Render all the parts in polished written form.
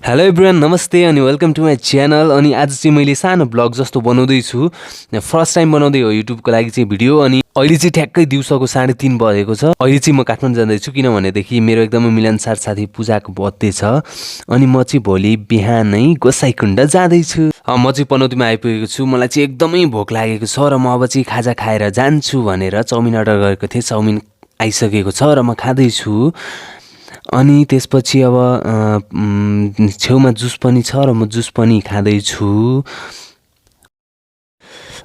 Hello everyone नमस्ते अनि welcome to my channel. अनि आज चाहिँ मैले सानो ब्लग जस्तो बनाउँदैछु। फर्स्ट टाइम बनाउँदै हो युट्युबको लागि चाहिँ भिडियो। अनि अहिले चाहिँ ठ्याक्कै दिउँसोको 3:30 बजेको छ। अहिले चाहिँ म काठमाडौँ जाँदैछु किनभनेदेखि मेरो एकदमै मिलनसार साथी पूजाको बर्थडे छ। अनि म चाहिँ भोलि बिहानै गोसाइकुण्ड जाँदैछु। म चाहिँ पनौतीमा आइपुगेको छु। मलाई चाहिँ एकदमै भोक लागेको छ र म अब चाहिँ खाजा खाएर जान्छु भनेर चाउमिन अर्डर गरेको थिएँ। चाउमिन आइसकेको छ र म खाँदैछु। अनि त्यसपछि अब छेउमा जुस पनि छ र म जुस पनि खाँदैछु।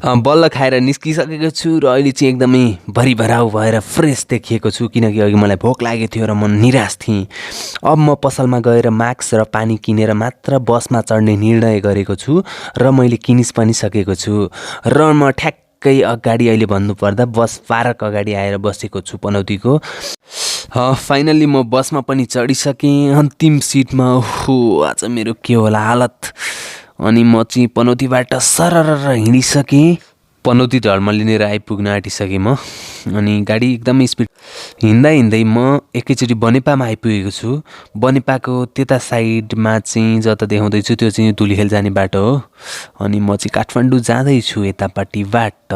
बल्ल खाएर निस्किसकेको छु र अहिले चाहिँ एकदमै भरिभराउ भएर फ्रेस देखिएको छु किनकि अघि मलाई भोक लागेको थियो र म निराश थिएँ। अब म पसलमा गएर मास्क र पानी किनेर मात्र बसमा चढ्ने निर्णय गरेको छु र मैले किनिस पनि सकेको छु। र म ठ्याक्कै अगाडि अहिले भन्नुपर्दा बस पार्क अगाडि आएर बसेको छु पनौतीको। फाइनल्ली म बसमा पनि चढिसकेँ अन्तिम सिटमा। ओहो आज मेरो के होला हालत। अनि म चाहिँ पनौतीबाट सरर हिँडिसकेँ। पनौती ढलमा लिएर आइपुग्न आँटिसकेँ म। अनि गाडी एकदमै स्पिड हिँड्दा हिँड्दै म एकैचोटि बनेपामा आइपुगेको छु। बनेपाको त्यता साइडमा चाहिँ जता देखाउँदैछु त्यो चाहिँ धुलिखेल जाने बाटो हो। अनि म चाहिँ काठमाडौँ जाँदैछु यतापट्टिबाट।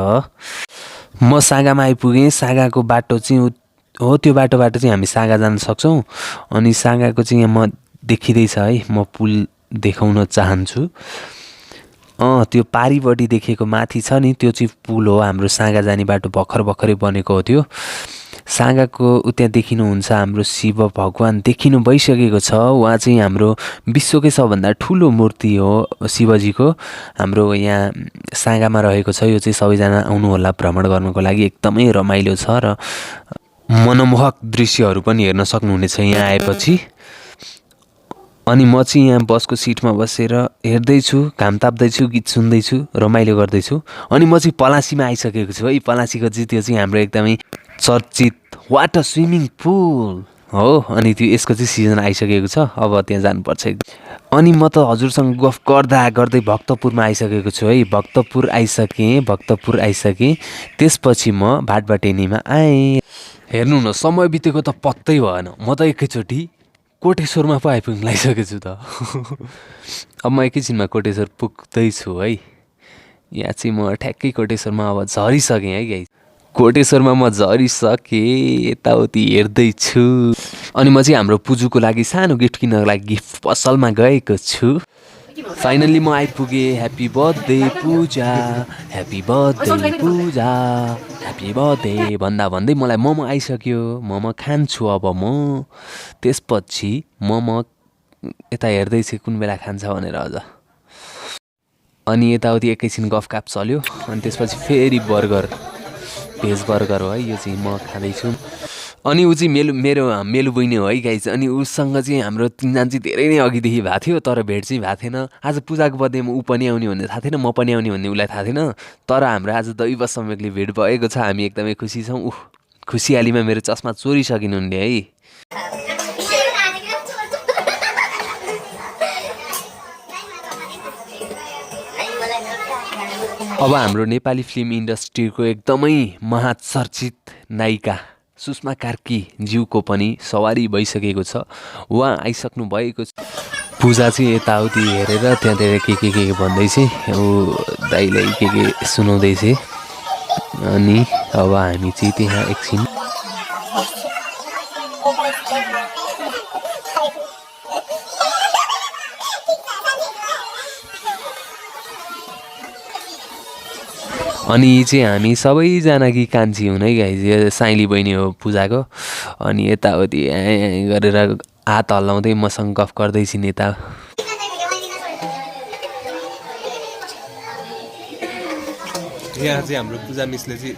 म सागामा आइपुगेँ। सागाको बाटो चाहिँ हो त्यो बाटोबाट चाहिँ हामी सागा जान सक्छौँ। अनि सागाको चाहिँ यहाँ म देखिँदैछ है, म पुल देखाउन चाहन्छु। त्यो पारिपट्टि देखेको माथि छ नि त्यो चाहिँ पुल हो। हाम्रो सागा जाने बाटो भर्खरै बनेको हो त्यो। सागाको त्यहाँ देखिनुहुन्छ हाम्रो शिव भगवान देखिनु भइसकेको छ। उहाँ चाहिँ हाम्रो विश्वकै सबभन्दा ठुलो मूर्ति हो शिवजीको। हाम्रो यहाँ सागामा रहेको छ। यो चाहिँ सबैजना आउनुहोला भ्रमण गर्नको लागि। एकदमै रमाइलो छ र मनमोहक दृश्यहरू पनि हेर्न सक्नुहुनेछ यहाँ आएपछि। अनि म चाहिँ यहाँ बसको सिटमा बसेर हेर्दैछु, घाम ताप्दैछु, गीत सुन्दैछु, रमाइलो गर्दैछु। अनि म चाहिँ पलासीमा आइसकेको छु है। पलासीको चाहिँ त्यो चाहिँ हाम्रो एकदमै चर्चित वाटर स्विमिङ पुल हो। अनि त्यो यसको चाहिँ सिजन आइसकेको छ। अब त्यहाँ जानुपर्छ। अनि म त हजुरसँग गफ गर्दा गर्दै भक्तपुरमा आइसकेको छु है। भक्तपुर आइसकेँ। त्यसपछि म भाटबटेनीमा आएँ। हेर्नु न समय बितेको त पत्तै भएन। म त एकैचोटि कोटेश्वरमा पो आइपुग्न लागिसकेको छु त। अब म एकैछिनमा कोटेश्वर पुग्दैछु है। यहाँ चाहिँ म ठ्याक्कै कोटेश्वरमा अब झरिसकेँ है गाइस। कोटेश्वरमा म झरिसकेँ, यताउति हेर्दैछु। अनि म चाहिँ हाम्रो पुजुको लागि सानो गिफ्ट किन्नको लागि गिफ्ट पसलमा गएको छु। फाइनल्ली म आइपुगेँ। ह्याप्पी बर्थडे पूजा, ह्याप्पी बर्थडे पूजा, ह्याप्पी बर्थडे भन्दै मलाई मोमो आइसक्यो। मोमो खान्छु अब म। त्यसपछि मोमो यता हेर्दैछु कुन बेला खान्छ भनेर अझ। अनि यताउति एकैछिन गफगाफ चल्यो। अनि त्यसपछि फेरि बर्गर, भेज बर्गर हो है यो चाहिँ म खाँदैछु। अनि ऊ चाहिँ मेलो बहिनी हो है गाइस। अनि उसँग चाहिँ हाम्रो तिनजना चाहिँ धेरै नै अघिदेखि भएको थियो तर भेट चाहिँ भएको थिएन। आज पूजाको बर्थडेमा ऊ पनि आउने भन्ने थाहा थिएन, म पनि आउने भन्ने उसलाई थाहा थिएन। तर हाम्रो आज दैव संयोगले भेट भएको छ। हामी एकदमै खुसी छौँ। खुसियालीमा मेरो चस्मा चोरिसकिनु उनले है। अब हाम्रो नेपाली फिल्म इन्डस्ट्रीको एकदमै महाचर्चित नायिका सुषमा कार्की ज्यूको पनि सवारी भइसकेको छ। उहाँ आइसक्नु भएको छ। पूजा चाहिँ यताउति हेरेर त्यहाँतिर के भन्दैछ। ऊ दाइलाई के सुनाउँदैछ। अनि अब हामी चाहिँ त्यहाँ एकछिन अनि चाहिँ हामी सबैजना कि कान्छी हुन् है गाइस। यो साइली बहिनी हो पूजाको। अनि यताउति गरेर हात हल्लाउँदै मसँग गफ गर्दैछिन् यता। यहाँ चाहिँ हाम्रो पूजा मिसले चाहिँ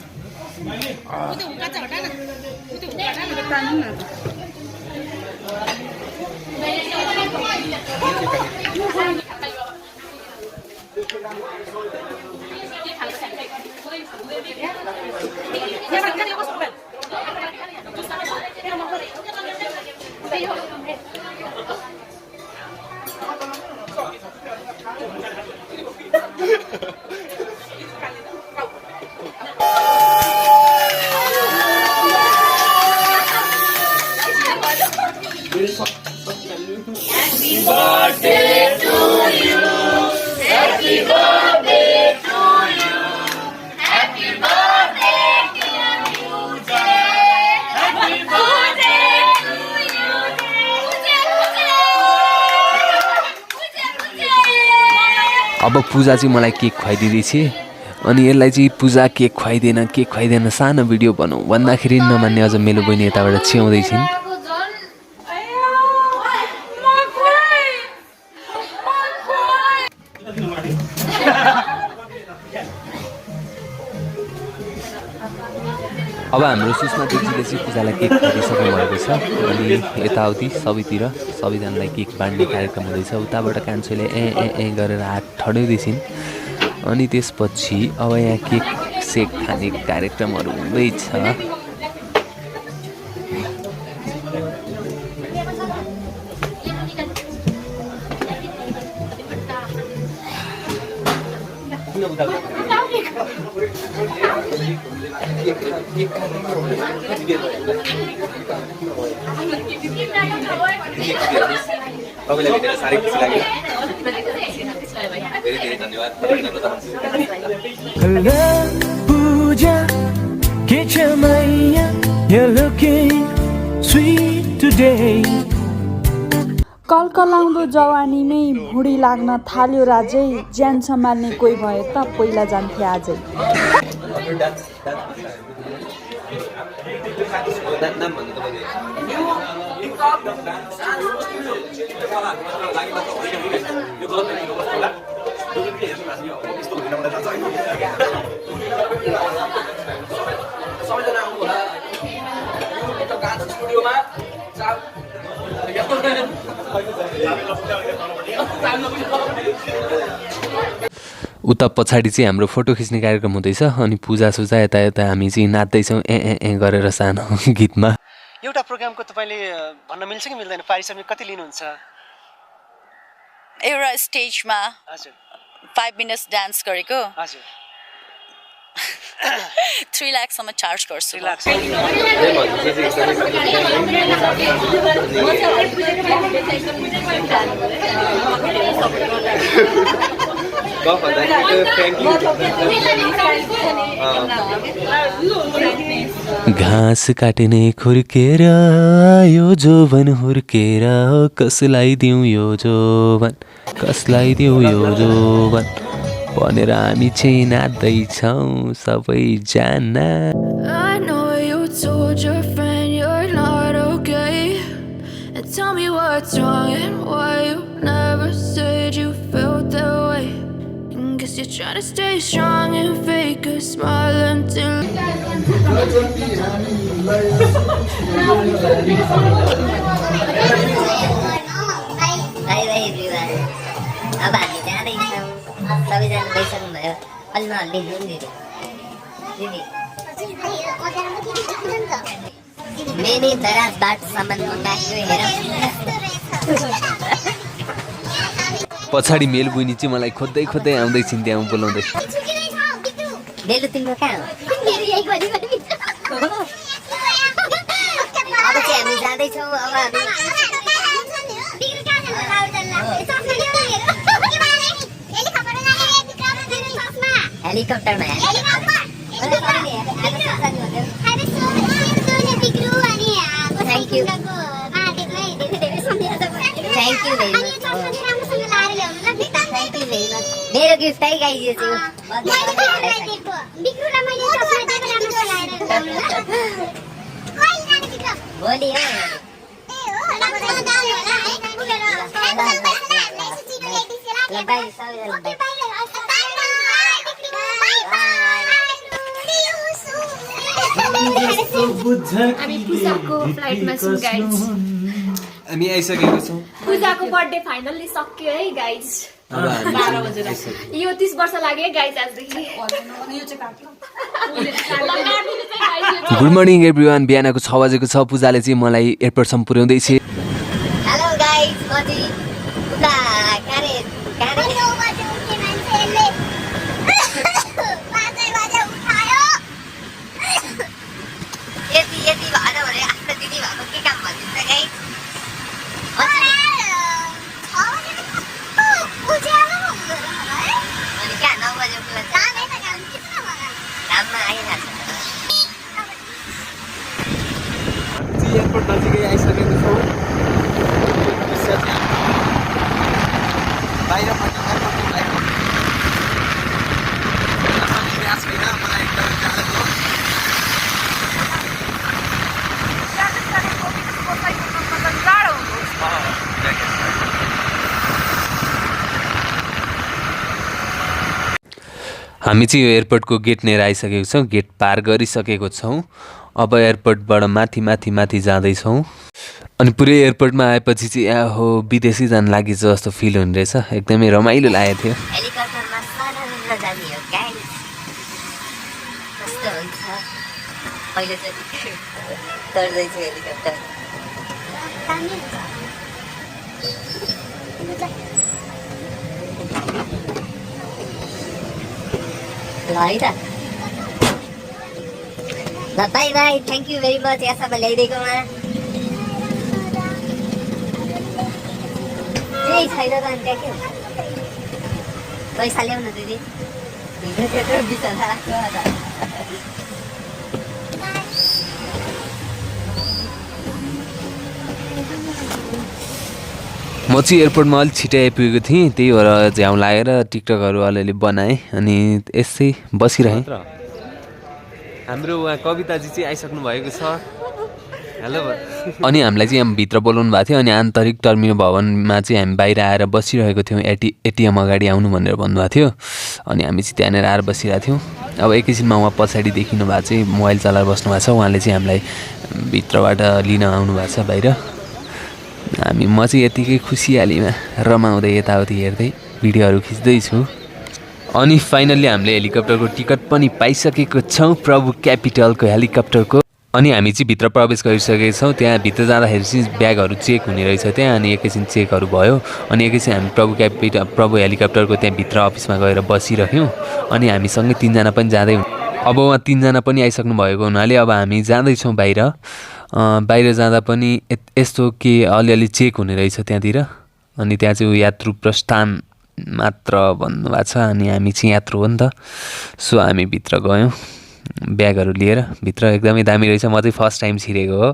Happy birthday अब पूजा चाहिँ मलाई केक खुवाइदिँदैछ अनि यसलाई चाहिँ पूजा केक खुवाइदिएन सानो भिडियो बनाऊ भन्दाखेरि नमान्ने अझ मेरो बहिनी यताबाट चियाउँदैछिन्। अब हाम्रो सुषमा दिदीले चाहिँ पूजालाई केक खुवाइसक्नु भएको छ अनि यताउति सबैजनालाई केक बाँड्ने कार्यक्रम हुँदैछ। उताबाट कान्छोले ए गरेर हात ठड्याउँदैछिन् अनि त्यसपछि अब यहाँ केक सेक खाने कार्यक्रमहरू हुँदैछ। तपाईँलाई भेटेर साह्रै खुसी लाग्यो। धेरै धेरै धन्यवाद। Puja, get your maya, you're looking sweet today. कलकलाउँदो जवानीमै भुँडी लाग्न थाल्यो राजै, ज्यान सम्हाल्ने कोही भए त पहिला जान्थे आजै। उता पछाडि चाहिँ हाम्रो फोटो खिच्ने कार्यक्रम हुँदैछ अनि पूजा सुजा यता हामी चाहिँ नाच्दैछौँ ए गरेर सानो गीतमा। एउटा प्रोग्रामको तपाईले भन्न मिल्छ कि मिल्दैन? पारिश्रमिक कति लिनुहुन्छ? एउटा स्टेजमा हजुर 5 मिनट्स डान्स गरेको हजुर 3 लाख सम्म चार्ज गर्छु। 3 लाख। घाँस काट्ने खुर्केर यो जोवन हुर्केर कसलाई दिउँ यो जोवन भनेर हामी चाहिँ नाच्दैछौँ सबैजना। I know you told your friend you're not okay, and tell me what's wrong and why you never said you felt that way. And guess you're trying to stay strong and fake a smile until अब हामी जाँदैछौँ सबैजना गइसक्नुभयो अलि नहल्ली दिदी many दराजबाटसम्म मगाएको हेर। पछाडि मेल बहिनी चाहिँ मलाई खोज्दै आउँदैछिन् त्यहाँ बोलाउँदै। बेलु तिम्रो कहाँ हो? अब चाहिँ हामी जाँदैछौँ। अब हामी हेलिकप्टरमा मेरो गिफ्ट है गाइस यो भोलि हामी पूजाको फ्लाइटमा छौँ गाइज। हामी आइसकेको छौँ। पूजाको बर्थडे फाइनल्ली सक्यो है गाइज। 12 बजेर यो 30 वर्ष लाग्यो है गाइज आजदेखि। Good morning everyone. बिहानको 6 बजेको छ। पूजाले चाहिँ मलाई एयरपोर्टसम्म पुर्याउँदैछ। हेलो गाइस म चाहिँ उता कारे यति भएर भने आफ्नो दिदी भएको के काम भनिन्छ गाइस? अनि कहाँ 9 बजे पुग्छ? घाममा आइरहेको छ। एयरपोर्ट नजिकै आइसकेको छौँ। बाहिर हामी चाहिँ यो एयरपोर्टको गेटनेर आइसकेको छौँ, गेट पार गरिसकेको छौँ। अब एयरपोर्टबाट माथि माथि माथि जाँदैछौँ। अनि पुरै एयरपोर्टमा आएपछि चाहिँ हो विदेशी जान लागि जस्तो फिल हुने रहेछ, एकदमै रमाइलो लागेको थियो। हेलिकप्टरमा सरर जाने हो गाइस, कस्तो हुन्छ। पहिलोचोटि चढ्दैछु हेलिकप्टर। ल है त, ल by by, thank you very much यहाँसम्म ल्याइदिएकोमा। केही छैन त अनि त्यहाँ के हुन्छ, पैसा ल्याउनु दिदी। म चाहिँ एयरपोर्टमा अलिक छिटै आइपुगेको थिएँ, त्यही भएर झ्याउ लागेर टिकटकहरू अलिअलि बनाएँ अनि यसै बसिरहेँ। हाम्रो उहाँ कविताजी चाहिँ आइसक्नु भएको छ। हेलो। अनि हामीलाई चाहिँ यहाँ भित्र बोलाउनु भएको थियो अनि आन्तरिक टर्मिनल भवनमा चाहिँ हामी बाहिर आएर बसिरहेको थियौँ। एटिएम अगाडि आउनु भनेर भन्नुभएको थियो अनि हामी चाहिँ त्यहाँनिर आएर बसिरहेको थियौँ। अब एकैछिनमा उहाँ पछाडि देखिनु भएको चाहिँ मोबाइल चलाएर बस्नु भएको छ, उहाँले चाहिँ हामीलाई भित्रबाट लिन आउनु भएको छ बाहिर। म चाहिँ यतिकै खुसियालीमा रमाउँदै यताउति हेर्दै भिडियोहरू खिच्दैछु। अनि फाइनल्ली हामीले हेलिकप्टरको टिकट पनि पाइसकेको छौँ, प्रभु क्यापिटलको हेलिकप्टरको। अनि हामी चाहिँ भित्र प्रवेश गरिसकेका छौँ। त्यहाँ भित्र जाँदाखेरि चाहिँ ब्यागहरू चेक हुने रहेछ त्यहाँ, अनि एकैछिन चेकहरू भयो अनि एकैछिन हामी प्रभु हेलिकप्टरको त्यहाँ भित्र अफिसमा गएर बसिरह्यौँ। अनि हामीसँगै 3 जना पनि जाँदै अब उहाँ 3 जना पनि आइसक्नु भएको हुनाले अब हामी जाँदैछौँ बाहिर। बाहिर जाँदा पनि यस्तो के अलिअलि चेक हुने रहेछ त्यहाँतिर। अनि त्यहाँ चाहिँ यात्रु प्रस्थान मात्र भन्नुभएको छ अनि हामी चाहिँ यात्रु हो नि त। सो हामी भित्र गयौँ ब्यागहरू लिएर। भित्र एकदमै दामी रहेछ, म चाहिँ फर्स्ट टाइम छिरेको हो।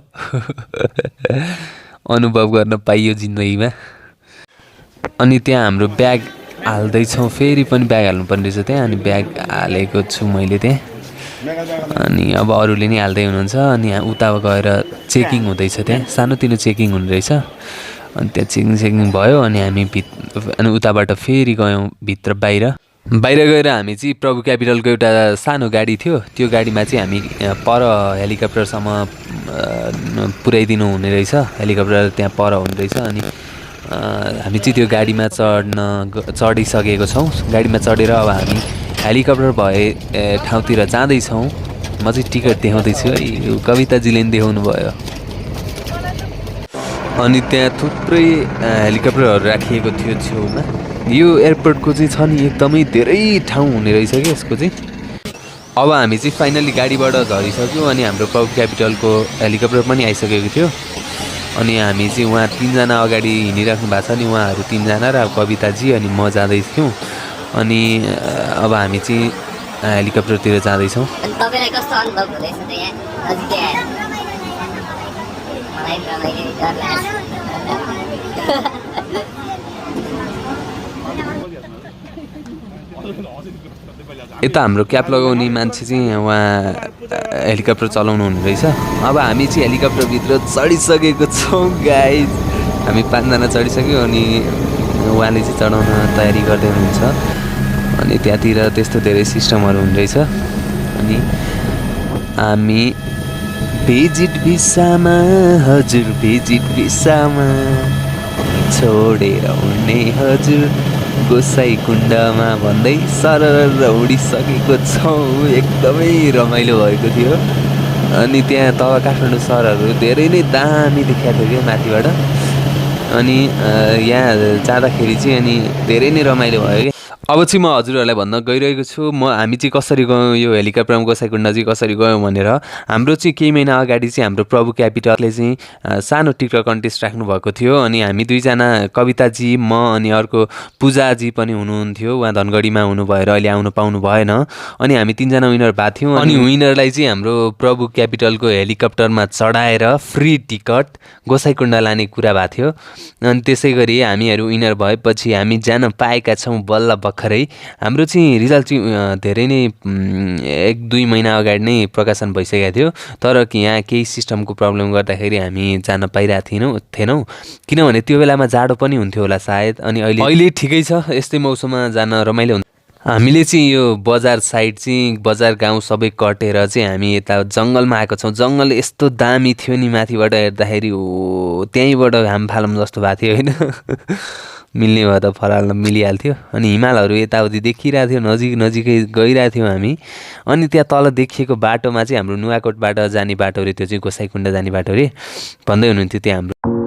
अनुभव गर्न पाइयो जिन्दगीमा। अनि त्यहाँ हाम्रो ब्याग हाल्दैछौँ, फेरि पनि ब्याग हाल्नुपर्ने रहेछ त्यहाँ। अनि ब्याग हालेको छु मैले त्यहाँ। अनि अब अरूले नि हाल्दै हुनुहुन्छ। अनि उता गएर चेकिङ हुँदैछ, त्यहाँ सानोतिनो चेकिङ हुने रहेछ। अनि त्यहाँ चेकिङ भयो अनि हामी अनि उताबाट फेरि गयौँ भित्र बाहिर गएर हामी चाहिँ प्रभु क्यापिटलको एउटा सानो गाडी थियो, त्यो गाडीमा चाहिँ हामी पर हेलिकप्टरसम्म पुर्याइदिनु हुने रहेछ। हेलिकप्टर त्यहाँ पर हुने रहेछ। अनि हामी चाहिँ त्यो गाडीमा चढिसकेको छौँ। गाडीमा चढेर अब हामी हेलिकप्टर भए ठाउँतिर जाँदैछौँ। म चाहिँ टिकट देखाउँदैछु है, कविताजीले पनि देखाउनु भयो। अनि त्यहाँ थुप्रै हेलिकप्टरहरू राखिएको थियो छेउमा। यो एयरपोर्टको चाहिँ छ नि एकदमै धेरै ठाउँ हुने रहेछ कि यसको चाहिँ। अब हामी चाहिँ फाइनली गाडीबाट झरिसक्यौँ अनि हाम्रो प्रभु क्यापिटलको हेलिकप्टर पनि आइसकेको थियो। अनि हामी चाहिँ उहाँ 3 जना अगाडि हिँडिराख्नु भएको छ नि, उहाँहरू 3 जना र कविताजी अनि म जाँदैथ्यौँ। अनि अब हामी चाहिँ हेलिकप्टरतिर जाँदैछौँ। तपाईँलाई कस्तो अनुभव हुँदैछ त यहाँ नजिकै आएर? मलाई रमाइलो डर लाग्छ। यता हाम्रो क्याप लगाउने मान्छे चाहिँ उहाँ हेलिकप्टर चलाउनु हुने रहेछ। अब हामी चाहिँ हेलिकप्टरभित्र चढिसकेको छौँ गाइज। हामी 5 जना चढिसक्यौँ अनि उहाँले चाहिँ चढाउन तयारी गर्दै हुनुहुन्छ। अनि त्यहाँतिर त्यस्तो धेरै सिस्टमहरू हुने रहेछ। अनि हामी भिजिट भिसामा, हजुर भिजिट भिसामा छोडेर उड्ने हजुर गोसाइकुण्डमा भन्दै सरर उडिसकेको छौँ। एकदमै रमाइलो भएको थियो। अनि त्यहाँ तल काठमाडौँ सहरहरू धेरै नै दामी देखाएको थियो क्या माथिबाट। अनि यहाँ जाँदाखेरि चाहिँ अनि धेरै नै रमाइलो भयो क्या। अब चाहिँ म हजुरहरूलाई भन्न गइरहेको छु हामी चाहिँ कसरी गयौँ, यो हेलिकप्टरमा गोसाइकुण्ड चाहिँ कसरी गयौँ भनेर। हाम्रो चाहिँ केही महिना अगाडि चाहिँ हाम्रो प्रभु क्यापिटलले चाहिँ सानो टिकटक कन्टेस्ट राख्नु भएको थियो। अनि हामी 2 जना कविताजी, म अनि अर्को पूजाजी पनि हुनुहुन्थ्यो। उहाँ धनगढीमा हुनु भएर अहिले आउनु पाउनु भएन। अनि हामी 3 जना विनर भएको थियौँ। अनि विनरलाई चाहिँ हाम्रो प्रभु क्यापिटलको हेलिकप्टरमा चढाएर फ्री टिकट गोसाइकुण्ड लाने कुरा भएको थियो। अनि त्यसै गरी हामीहरू विनर भएपछि हामी जान पाएका छौँ बल्ल भर्खरै। हाम्रो चाहिँ रिजल्ट चाहिँ धेरै नै 1-2 महिना अगाडि नै प्रकाशन भइसकेको थियो। तर कि यहाँ केही सिस्टमको प्रब्लम गर्दाखेरि हामी जान पाइरहेको थिएनौँ किनभने त्यो बेलामा जाडो पनि हुन्थ्यो होला सायद। अनि अहिले ठिकै छ, यस्तै मौसममा जान रमाइलो हुन्छ। हामीले चाहिँ यो बजार साइड चाहिँ बजार गाउँ सबै कटेर चाहिँ हामी यता जङ्गलमा आएको छौँ। जङ्गल यस्तो दामी थियो नि, माथिबाट हेर्दाखेरि हो त्यहीँबाट घाम फालम जस्तो भएको थियो होइन। मिल्ने भयो त फलाल्न मिलिहाल्थ्यो। अनि हिमालहरू यताउति देखिरहेको थियो, नजिक नजिकै गइरहेको थियौँ हामी। अनि त्यहाँ तल देखिएको बाटोमा चाहिँ हाम्रो नुवाकोटबाट जाने बाटो अरे, त्यो चाहिँ गोसाइकुण्ड जाने बाटो अरे भन्दै हुनुहुन्थ्यो त्यहाँ हाम्रो।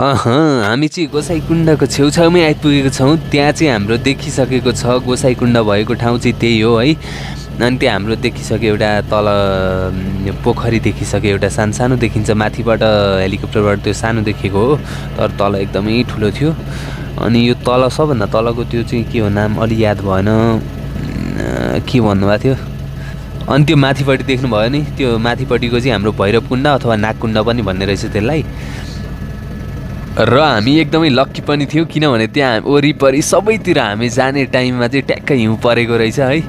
हामी चाहिँ गोसाइकुण्डको छेउछाउमै आइपुगेको छौँ। त्यहाँ चाहिँ हाम्रो देखिसकेको छ गोसाइकुण्ड भएको ठाउँ चाहिँ त्यही हो है। अनि त्यहाँ हाम्रो देखिसक्यो एउटा तल पोखरी देखिसक्यो, एउटा सानो देखिन्छ, माथिबाट हेलिकप्टरबाट त्यो सानो देखेको हो, तर तल एकदमै ठुलो थियो। अनि यो तल सबभन्दा तलको त्यो चाहिँ के हो नाम अलि याद भएन, के भन्नुभएको थियो। अनि त्यो माथिपट्टि देख्नुभयो नि, त्यो माथिपट्टिको चाहिँ हाम्रो भैरवकुण्ड अथवा नागकुण्ड पनि भन्ने रहेछ त्यसलाई। र हामी एकदमै लक्की पनि थियौँ, किनभने त्यहाँ वरिपरि सबैतिर हामी जाने टाइममा चाहिँ ट्याक्कै हिउँ परेको रहेछ है।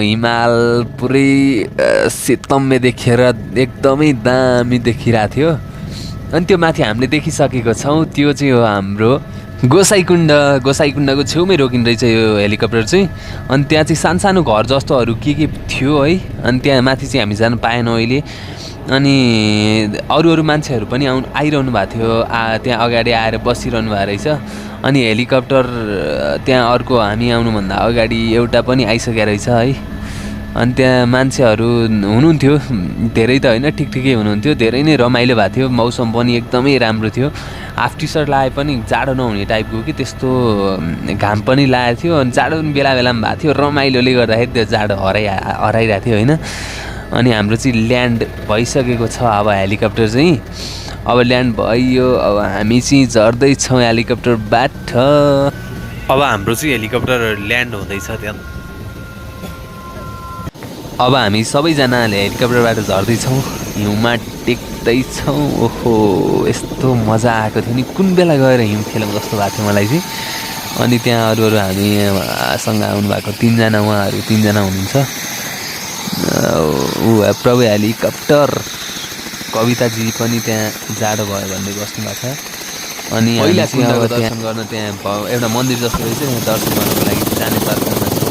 हिमाल पुरै सेतम्मे देखेर एकदमै दामी देखिरहेको थियो। अनि त्यो माथि हामीले देखिसकेको छौँ, त्यो चाहिँ हो हाम्रो गोसाइकुण्ड। गोसाइकुण्डको छेउमै रोकिने रहेछ यो हेलिकप्टर चाहिँ। अनि त्यहाँ चाहिँ सानो घर जस्तोहरू के थियो है। अनि त्यहाँ माथि चाहिँ हामी जानु पाएनौँ अहिले। अनि अरू मान्छेहरू पनि आइरहनु भएको थियो, त्यहाँ अगाडि आएर बसिरहनु भएको रहेछ। अनि हेलिकप्टर त्यहाँ अर्को हामी आउनुभन्दा अगाडि एउटा पनि आइसकेको रहेछ है। अनि त्यहाँ मान्छेहरू हुनुहुन्थ्यो, धेरै त होइन, ठिकै हुनुहुन्थ्यो। धेरै नै रमाइलो भएको थियो, मौसम पनि एकदमै राम्रो थियो। हाफ टी सर्ट लगाए पनि जाडो नहुने टाइपको कि त्यस्तो घाम पनि लागेको थियो। अनि जाडो पनि बेला बेलामा भएको थियो, रमाइलोले गर्दाखेरि त्यो जाडो हराइरहेको थियो होइन। अनि हाम्रो चाहिँ ल्यान्ड भइसकेको छ अब हेलिकप्टर चाहिँ। अब ल्यान्ड भयो, अब हामी चाहिँ झर्दैछौँ हेलिकप्टरबाट। अब हाम्रो चाहिँ हेलिकप्टर ल्यान्ड हुँदैछ त्यहाँ। अब हामी सबैजना हेलिकप्टरबाट झर्दैछौँ, हिउँमा टेक्दैछौँ। ओहो यस्तो मजा आएको थियो नि, कुन बेला गएर हिउँ खेलौँ जस्तो भएको थियो मलाई चाहिँ। अनि त्यहाँ अरू हामीसँग आउनुभएको 3 जना, उहाँहरू 3 जना हुनुहुन्छ। प्रभु हेलिकप्टर कविताजी पनि त्यहाँ जाडो भयो भन्दै बस्नुभएको छ। अनि पहिला कुण्डको दर्शन गर्न त्यहाँ एउटा मन्दिर जस्तो रहेछ, दर्शन गर्नको लागि जाने तर्फमा छौँ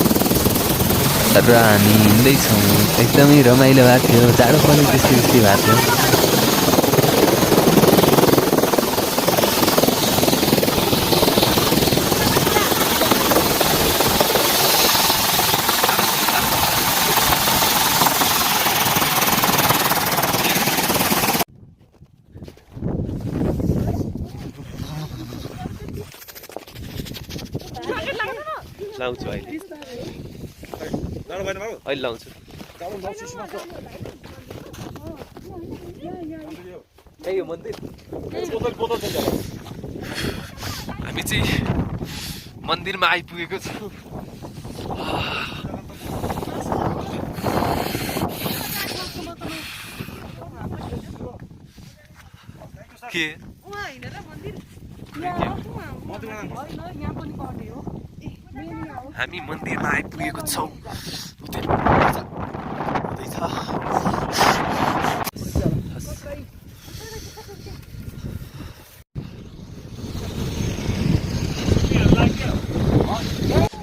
र हामी हिँड्दैछौँ। एकदमै रमाइलो भएको थियो, जाडो पनि त्यस्तै भएको थियो। लाउँछु अहिले लाउँछु। हामी चाहिँ मन्दिरमा आइपुगेको छौँ। के हामी मन्दिरमा आइपुगेको छौँ।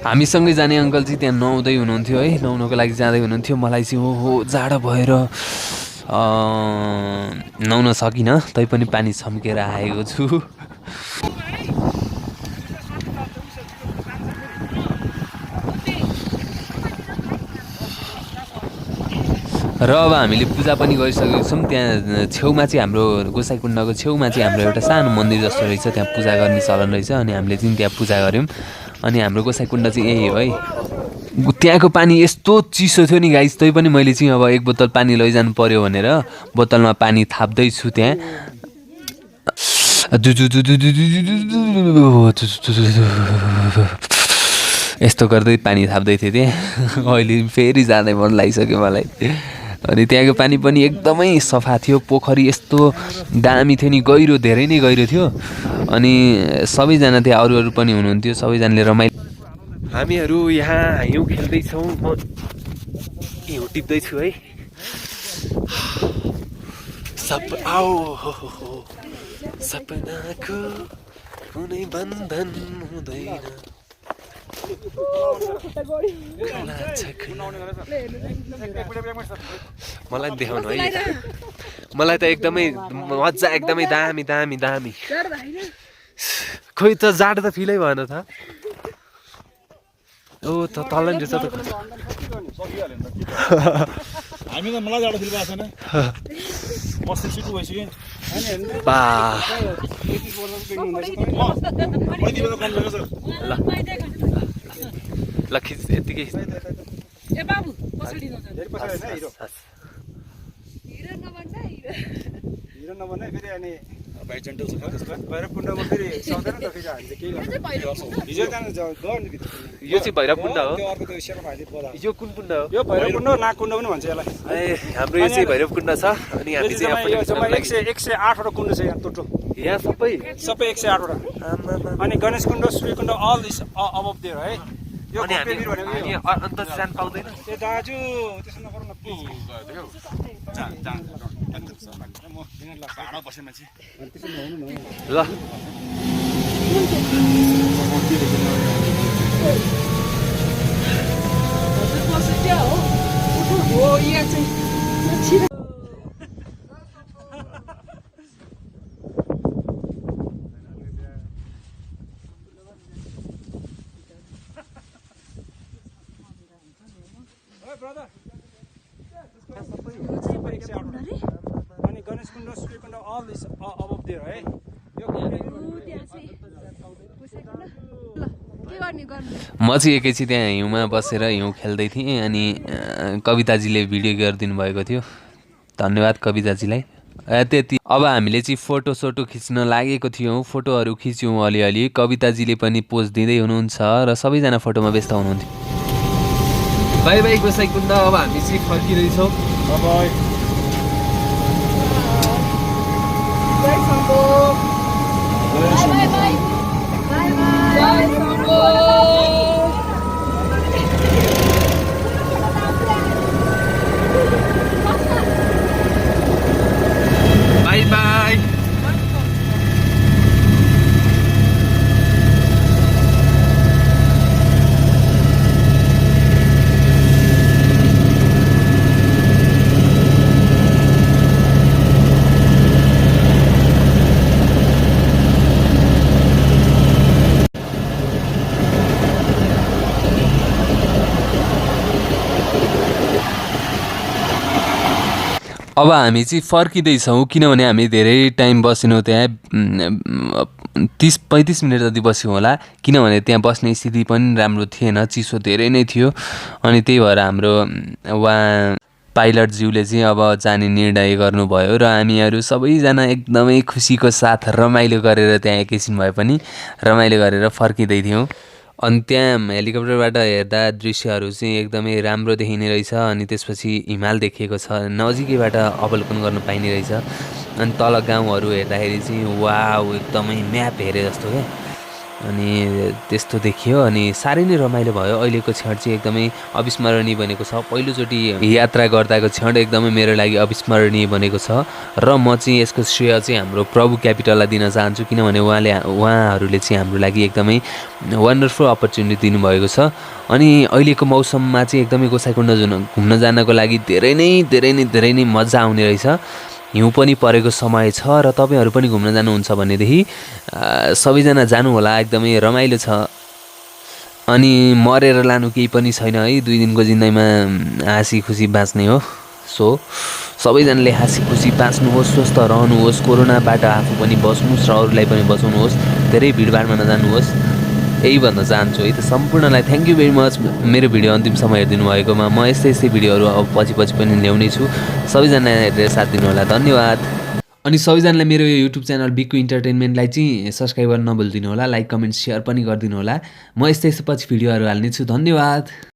हामीसँगै जाने अङ्कल चाहिँ त्यहाँ नुहाउँदै हुनुहुन्थ्यो है, नुहाउनको लागि जाँदै हुनुहुन्थ्यो। मलाई चाहिँ ओहो जाडो भएर नुहाउन सकिनँ, तैपनि पानी छम्केर आएको छु। र अब हामीले पूजा पनि गरिसकेको छौँ। त्यहाँ छेउमा चाहिँ हाम्रो गोसाइकुण्डको छेउमा चाहिँ हाम्रो एउटा सानो मन्दिर जस्तो रहेछ, त्यहाँ पूजा गर्ने चलन रहेछ। अनि हामीले चाहिँ त्यहाँ पूजा गऱ्यौँ। अनि हाम्रो गोसाइकुण्ड चाहिँ यही हो है। त्यहाँको पानी यस्तो चिसो थियो नि गाइस, तै पनि मैले चाहिँ अब 1 बोतल पानी लैजानु पर्यो भनेर बोतलमा पानी थाप्दैछु त्यहाँ। यस्तो गर्दै पानी थाप्दै थिएँ त्यहाँ। अहिले फेरि जाँदै मन लागिसक्यो मलाई। अनि त्यहाँको पानी पनि एकदमै सफा थियो, पोखरी यस्तो दामी थियो नि, गहिरो, धेरै नै गहिरो थियो। अनि सबैजना त्यहाँ अरू पनि हुनुहुन्थ्यो, सबैजनाले रमाइलो। हामीहरू यहाँ हिउँ खेल्दैछौँ, म हिउँ टिप्दैछु है। सपनाको कुनै बन्धन हुँदैन, मलाई देखाउनु है मलाई त एकदमै मजा एकदमै दामी दामी दामी खोइ त जाडो त फिलै भएन त ओ त तल नि रहेछ त हामी त मलाई जाडो फिल भएको छैन बस्ने सिटु भइसक्यो बा ल खिच यतिकै हिरो नभन्दा फेरि अनि भाइ जेन्टल छ त्यसको भैरवकुण्डमा फेरि सक्दैन त फेरि हामीले केही गर्छ हिजो जानु गयो नि यो चाहिँ भैरवकुण्ड हो त्यो अर्को त्यो शेर्पाहाइले बोला यो कुन कुण्ड हो यो भैरवकुण्ड नागकुण्ड पनि भन्छ यसलाई ए हाम्रो यो चाहिँ भैरवकुण्ड छ अनि हामी चाहिँ यहाँ 108 वटा कुण्ड छ यहाँ टोटल यहाँ सबै 108 वटा अनि गणेश कुण्ड सूर्य कुण्ड अल दिस अबभ देयर है यो अनि हामी कोपेबिर भनेको हामी अन्त जान पाउँदैन ए दाजु त्यसो नगर्नु न प्लिज म यिनीहरूलाई भाडा बसे मान्छे त्यसो नहुनु न ल अनि गणेश कुण्ड सूर्य कुण्ड अल दिस अबभ देयर है यो म चाहिँ एकैछिन त्यहाँ हिउँमा बसेर हिउँ खेल्दै थिएँ अनि कविताजीले भिडियो गरिदिनु भएको थियो धन्यवाद कविताजीलाई त्यति अब हामीले चाहिँ फोटो सोटो खिच्न लागेको थियौँ फोटोहरू खिच्यौँ अलिअलि कविताजीले पनि पोज दिँदै हुनुहुन्छ र सबैजना फोटोमा व्यस्त हुनुहुन्थ्यो बाई बाई गोसाइकुण्ड अब हामी चाहिँ फर्किँदैछौँ बाई बाई अब हामी चाहिँ फर्किँदैछौँ किनभने हामी धेरै टाइम बसेनौँ त्यहाँ 30-35 मिनट जति बस्यौँ होला किनभने त्यहाँ बस्ने स्थिति पनि राम्रो थिएन चिसो धेरै नै थियो अनि त्यही भएर हाम्रो उहाँ पाइलटज्यूले चाहिँ अब जाने निर्णय गर्नुभयो र हामीहरू सबैजना एकदमै खुसीको साथ रमाइलो गरेर त्यहाँ एकैछिन भए पनि रमाइलो गरेर फर्किँदै थियौँ अनि त्यहाँ हेलिकप्टरबाट हेर्दा दृश्यहरू चाहिँ एकदमै राम्रो देखिने रहेछ अनि त्यसपछि हिमाल देखिएको छ नजिकैबाट अवलोकन गर्न पाइने रहेछ अनि तल गाउँहरू हेर्दाखेरि चाहिँ वाउ एकदमै म्याप हेरे जस्तो क्या अनि त्यस्तो देखियो अनि साह्रै नै रमाइलो भयो अहिलेको क्षण चाहिँ एकदमै अविस्मरणीय बनेको छ पहिलोचोटि यात्रा गर्दाको क्षण एकदमै मेरो लागि अविस्मरणीय बनेको छ र म चाहिँ यसको श्रेय चाहिँ हाम्रो प्रभु क्यापिटललाई दिन चाहन्छु किनभने उहाँहरूले चाहिँ हाम्रो लागि एकदमै वन्डरफुल अपर्च्युनिटी दिनुभएको छ अनि अहिलेको मौसममा चाहिँ एकदमै गोसाइकुण्ड घुम्न जानको लागि धेरै नै मजा आउने रहेछ हिउँ पनि परेको समय छ र तपाईँहरू पनि घुम्न जानुहुन्छ भनेदेखि सबैजना जानु होला एकदमै रमाइलो छ अनि मरेर लानु केही पनि छैन है 2 दिनको जिन्दगीमा हाँसी खुसी बाँच्ने हो सो सबैजनाले हाँसी खुसी बाँच्नुहोस् स्वस्थ रहनुहोस् कोरोनाबाट आफू पनि बस्नुहोस् र अरूलाई पनि बचाउनुहोस् धेरै भिडभाडमा नजानुहोस् यही भन्न चाहन्छु है त सम्पूर्णलाई थ्याङ्क यू भेरी मच मेरो भिडियो अन्तिम समय हेरिदिनु भएकोमा म यस्तै भिडियोहरू अब पछि पनि ल्याउने छु सबैजना हेरेर साथ दिनु होला धन्यवाद अनि सबैजनाले मेरो यो युट्युब च्यानल बिक्कु इन्टरटेनमेन्टलाई चाहिँ सब्सक्राइब गर्न नभुलिदिनु होला लाइक कमेन्ट सेयर पनि गरिदिनु होला म यस्तै पछि भिडियोहरू हाल्नेछु धन्यवाद।